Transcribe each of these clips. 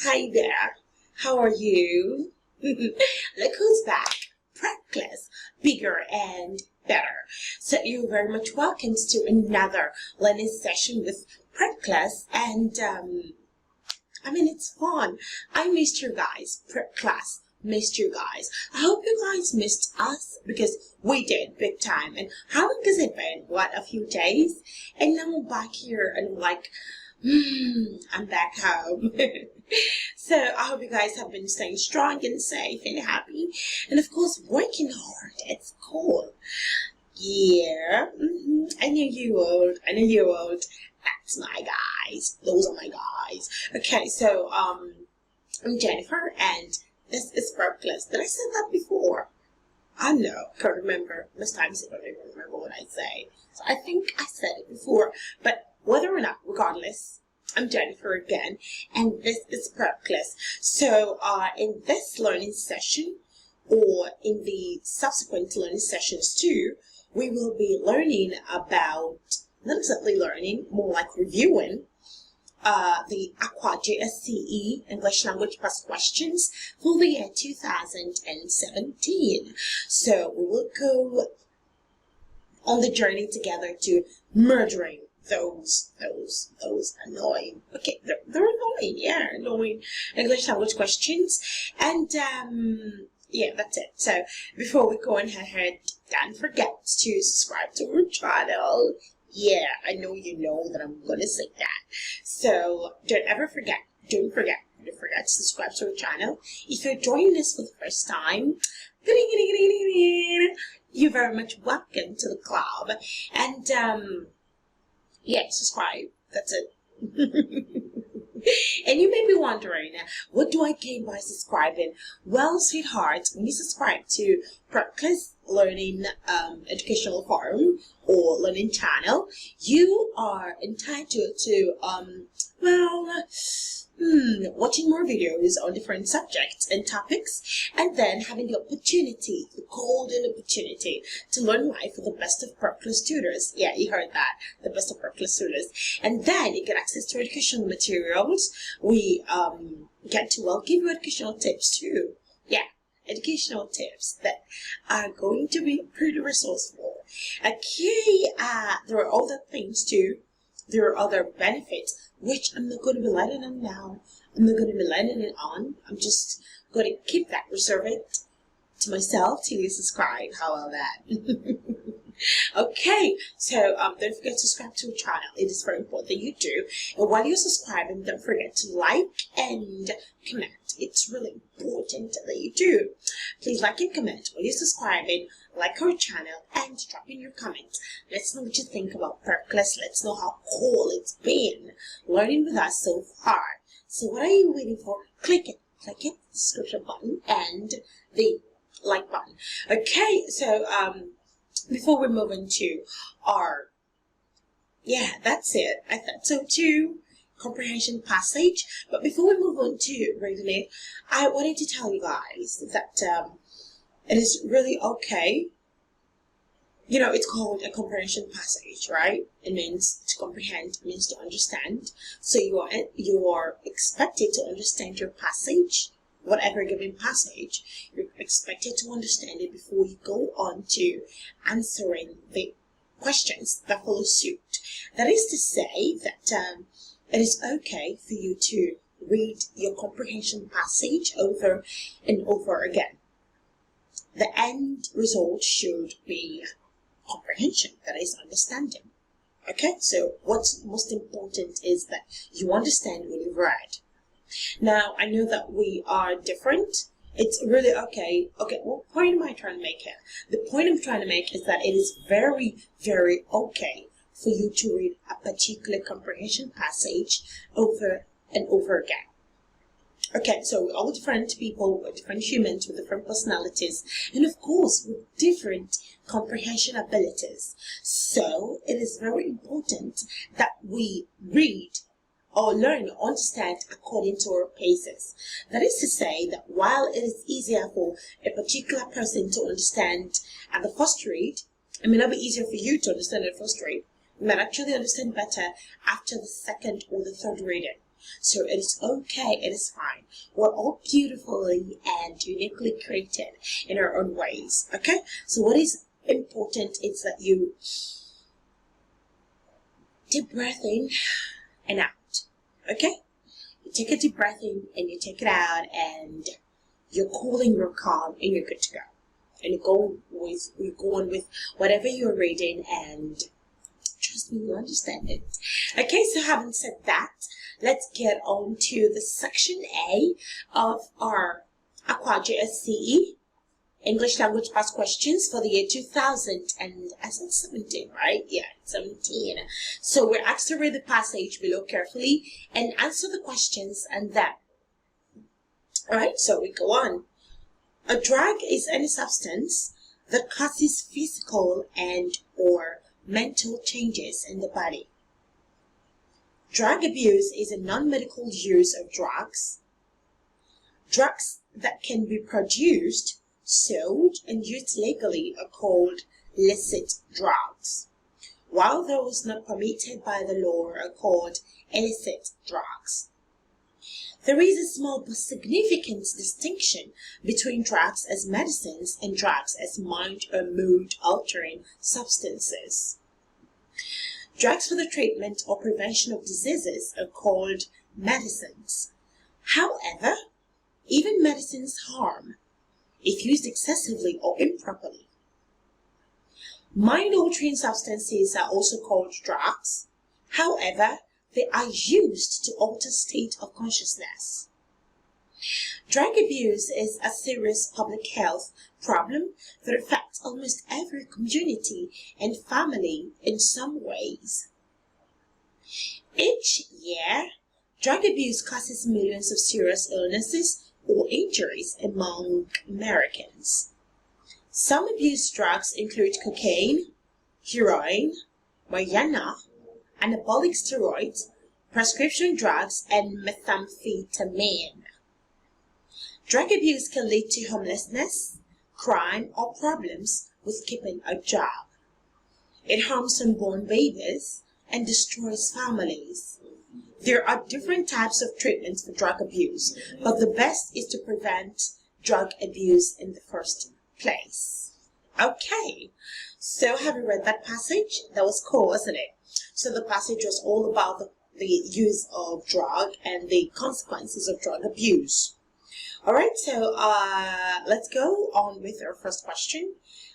Hi there, how are you? Look who's back. Prep class, bigger and better. So you're very much welcome to another learning session with prep class, and it's fun. I missed you guys. Prep class missed you guys. I hope you guys missed us because we did big time. And how long has it been? What, a few days? And now I'm back here and I'm like, I'm back home. So I hope you guys have been staying strong and safe and happy, and of course working hard. It's cool. Yeah, I know you old. That's my guys. Those are my guys. Okay, so I'm Jennifer, and this is Purpose. Did I say that before? I know, can't remember. Most times I don't even remember what I say. So I think I said it before, but whether or not, regardless, I'm Jennifer again, and this is Prep Class. So in this learning session, or in the subsequent learning sessions too, we will be learning about, not exactly learning, more like reviewing the AQUA JSCE English Language Past Questions for the year 2017. So we will go on the journey together to murdering those annoying, they're annoying, yeah, annoying English language questions. And yeah, that's it. So before we go ahead, don't forget to subscribe to our channel. Yeah, I know you know that I'm gonna say that. So don't forget to subscribe to our channel. If you're joining us for the first time, you're very much welcome to the club. And yeah, subscribe. That's it. And you may be wondering, what do I gain by subscribing? Well, sweetheart, when you subscribe to Practice Learning Educational Forum or Learning Channel, you are entitled to watching more videos on different subjects and topics, and then having the opportunity, the golden opportunity, to learn life with the best of Purpose tutors. Yeah, you heard that, the best of Purpose tutors. And then you get access to educational materials. We get to give you educational tips too. Yeah, educational tips that are going to be pretty resourceful. Okay, there are other things too. There are other benefits, which I'm not going to be letting on now. I'm not going to be letting it on. I'm just going to keep that, reserve it to myself till you subscribe. How about that? Okay, so don't forget to subscribe to our channel. It is very important that you do. And while you're subscribing, don't forget to like and comment. It's really important that you do. Please like and comment while you're subscribing, like our channel, and drop in your comments. Let's know what you think about Purpose. Let's know how cool it's been learning with us so far. So what are you waiting for? Click it, the subscription button and the like button. Okay, so before we move into our, yeah, that's it. I thought so too. Comprehension passage. But before we move on to reading it, I wanted to tell you guys that it is really okay. You know, it's called a comprehension passage, right? It means to comprehend, it means to understand. So you are expected to understand your passage, whatever given passage. You're expected to understand it before you go on to answering the questions that follow suit. That is to say that it is okay for you to read your comprehension passage over and over again. The end result should be comprehension, that is understanding. Okay, so what's most important is that you understand what you've read. Now, I know that we are different. It's really okay. Okay, what point am I trying to make here? The point I'm trying to make is that it is very, very okay for you to read a particular comprehension passage over and over again. Okay, so we're all different people, we're different humans with different personalities, and of course with different comprehension abilities. So it is very important that we read or learn or understand according to our paces. That is to say that while it is easier for a particular person to understand at the first read, it may not be easier for you to understand at the first read. You might actually understand better after the second or the third reading. So it is okay, it is fine. We're all beautifully and uniquely created in our own ways, okay? So what is important is that you deep breath in and out, okay? You take a deep breath in and you take it out, and you're cooling, you're calm, and you're good to go. And you go on with whatever you're reading, and trust me, you understand it. Okay, so having said that, let's get on to the section A of our Aqua JSCE English language past questions for the year 2000, and I said 17, right? Yeah, 17. So we're asked to read the passage below carefully and answer the questions, and then. All right, so we go on. A drug is any substance that causes physical and or mental changes in the body. Drug abuse is a non-medical use of drugs. Drugs that can be produced, sold, and used legally are called licit drugs, while those not permitted by the law are called illicit drugs. There is a small but significant distinction between drugs as medicines and drugs as mind or mood-altering substances. Drugs for the treatment or prevention of diseases are called medicines. However, even medicines harm if used excessively or improperly. Mind-altering substances are also called drugs. However, they are used to alter state of consciousness. Drug abuse is a serious public health problem that affects almost every community and family in some ways. Each year, drug abuse causes millions of serious illnesses or injuries among Americans. Some abuse drugs include cocaine, heroin, marijuana, anabolic steroids, prescription drugs, and methamphetamine. Drug abuse can lead to homelessness, crime, or problems with keeping a job. It harms unborn babies and destroys families. There are different types of treatments for drug abuse, but the best is to prevent drug abuse in the first place. Okay, so have you read that passage? That was cool, wasn't it? So the passage was all about the use of drug and the consequences of drug abuse. All right, so let's go on with our first question.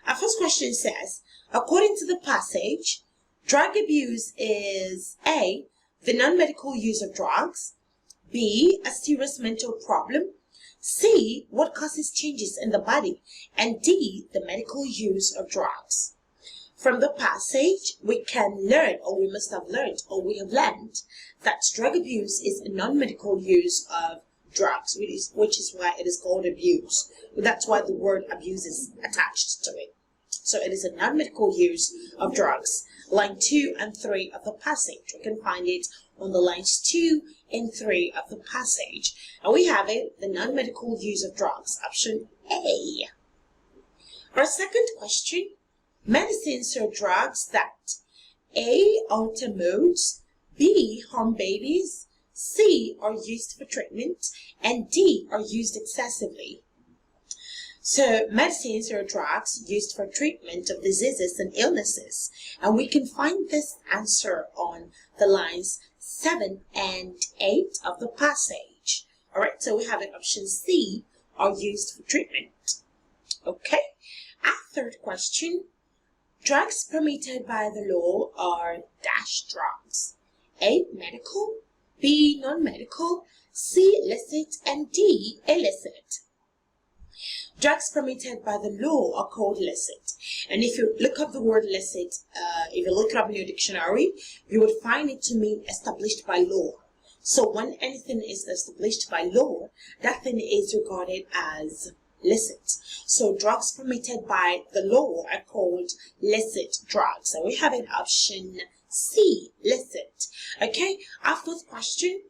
Our first question says, according to the passage, drug abuse is A, the non-medical use of drugs, B, a serious mental problem, C, what causes changes in the body, and D, the medical use of drugs. From the passage, we can learn, or we must have learned, or we have learned, that drug abuse is a non-medical use of drugs, which is why it is called abuse. That's why the word abuse is attached to it. So it is a non-medical use of drugs. Line 2 and 3 of the passage. We can find it on the lines 2 and 3 of the passage. And we have it, the non-medical use of drugs, option A. Our second question, medicines are drugs that A, alter moods, B, harm babies, C, are used for treatment, and D, are used excessively. So medicines are drugs used for treatment of diseases and illnesses, and we can find this answer on the lines 7 and 8 of the passage. All right, so we have it, option C, are used for treatment. Okay, our third question, drugs permitted by the law are dash drugs. A, medical, B, non-medical, C, licit, and D, illicit. Drugs permitted by the law are called licit. And if you look up the word licit, if you look it up in your dictionary, you would find it to mean established by law. So when anything is established by law, that thing is regarded as licit. So drugs permitted by the law are called licit drugs. And we have an option C, licit. Okay, our fourth question.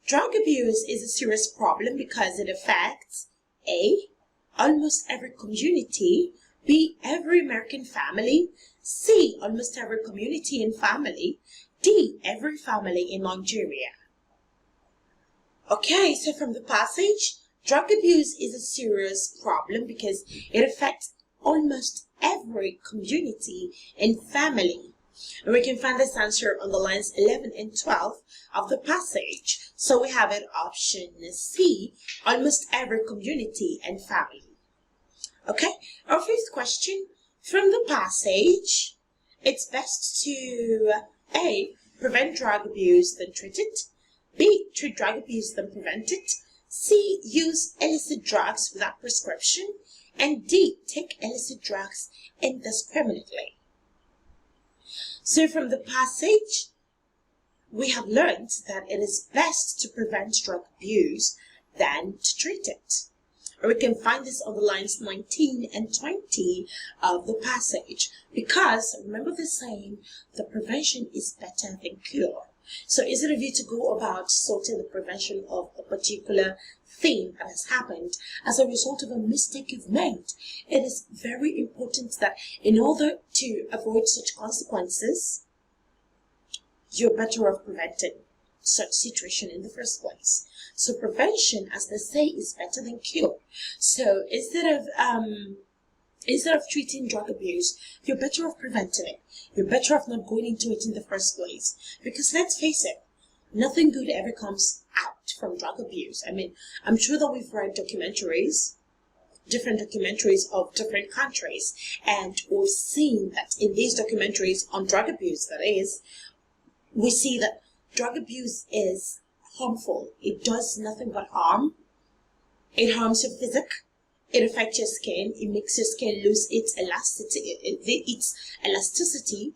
Drug abuse is a serious problem because it affects A, almost every community, B, every American family, C, almost every community and family, D, every family in Nigeria. Okay, so from the passage, drug abuse is a serious problem because it affects almost every community and family. And we can find this answer on the lines 11 and 12 of the passage. So we have it option C, almost every community and family. Okay, our fifth question, from the passage, it's best to A, prevent drug abuse than treat it, B, treat drug abuse than prevent it, C, use illicit drugs without prescription, and D, take illicit drugs indiscriminately. So from the passage, we have learned that it is best to prevent drug abuse than to treat it. Or we can find this on the lines 19 and 20 of the passage. Because, remember the saying, the prevention is better than cure. So instead of you to go about sorting the prevention of a particular thing that has happened as a result of a mistake you've made, it is very important that in order to avoid such consequences, you're better off preventing such situation in the first place. So prevention, as they say, is better than cure. So instead of treating drug abuse, you're better off preventing it. You're better off not going into it in the first place. Because let's face it, nothing good ever comes out from drug abuse. I mean, I'm sure that we've read different documentaries of different countries, and we've seen that in these documentaries on drug abuse, that is, we see that drug abuse is harmful. It does nothing but harm. It harms your physique. It affects your skin. It makes your skin lose its elasticity.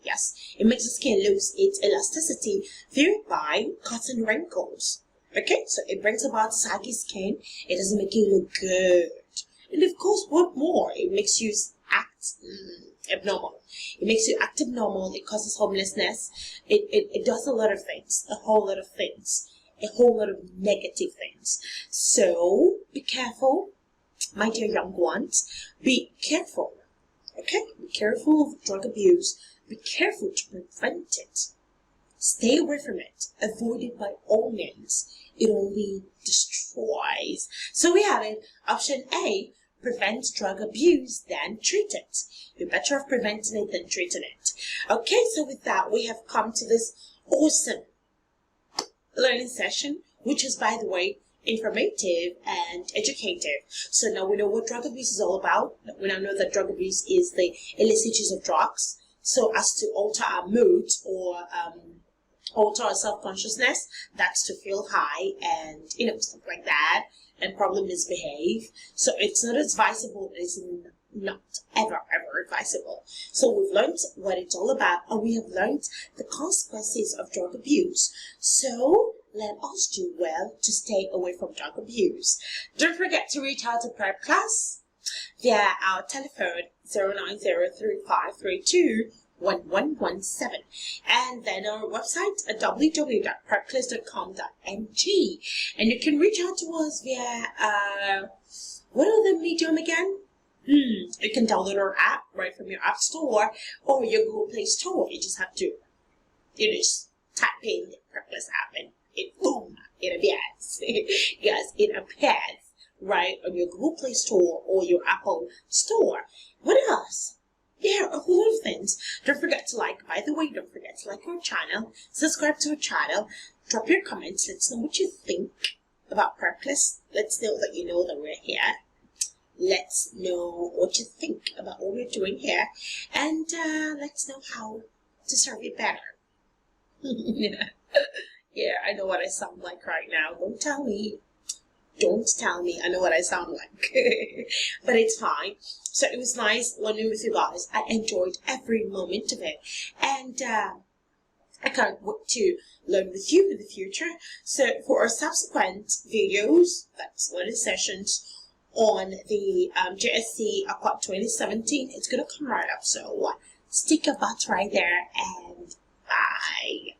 Yes, it makes the skin lose its elasticity, thereby causing wrinkles. Okay, so it brings about saggy skin. It doesn't make you look good. And of course, what more? It makes you act abnormal. It makes you act abnormal. It causes homelessness. It does a lot of things, a whole lot of things. A whole lot of negative things. So be careful, my dear young ones. Be careful. Okay? Be careful of drug abuse. Be careful to prevent it. Stay away from it. Avoid it by all means. It only destroys. So we have it. Option A, prevent drug abuse than treat it. You're better off preventing it than treating it. Okay, so with that, we have come to this awesome learning session, which is, by the way, informative and educative. So now we know what drug abuse is all about. We now know that drug abuse is the illicit use of drugs, so as to alter our mood or alter our self-consciousness. That's to feel high and stuff like that, and probably misbehave. So it's not advisable. It's not ever advisable. So we've learned what it's all about, and we have learned the consequences of drug abuse. So let us do well to stay away from drug abuse. Don't forget to reach out to Prep Class via our telephone 09035321117, and then our website at www.prepclass.com.ng, and you can reach out to us via what other medium again? You can download our app right from your App Store or your Google Play Store. You just have to, just type in the Purpose app and it appears. Yes, it appears right on your Google Play Store or your Apple Store. What else? Yeah, a whole lot of things. Don't forget to like, by the way, don't forget to like our channel, subscribe to our channel, drop your comments, let's know what you think about Purpose. Let's know that you know that we're here. Let's know what you think about what we're doing here, and let's know how to serve you better. Yeah, I know what I sound like right now. Don't tell me. I know what I sound like. But it's fine. So it was nice learning with you guys. I enjoyed every moment of it, and I can't wait to learn with you in the future. So for our subsequent videos, that's learning sessions on the JSCE Aquat 2017, it's going to come right up. So stick your butt right there, and bye.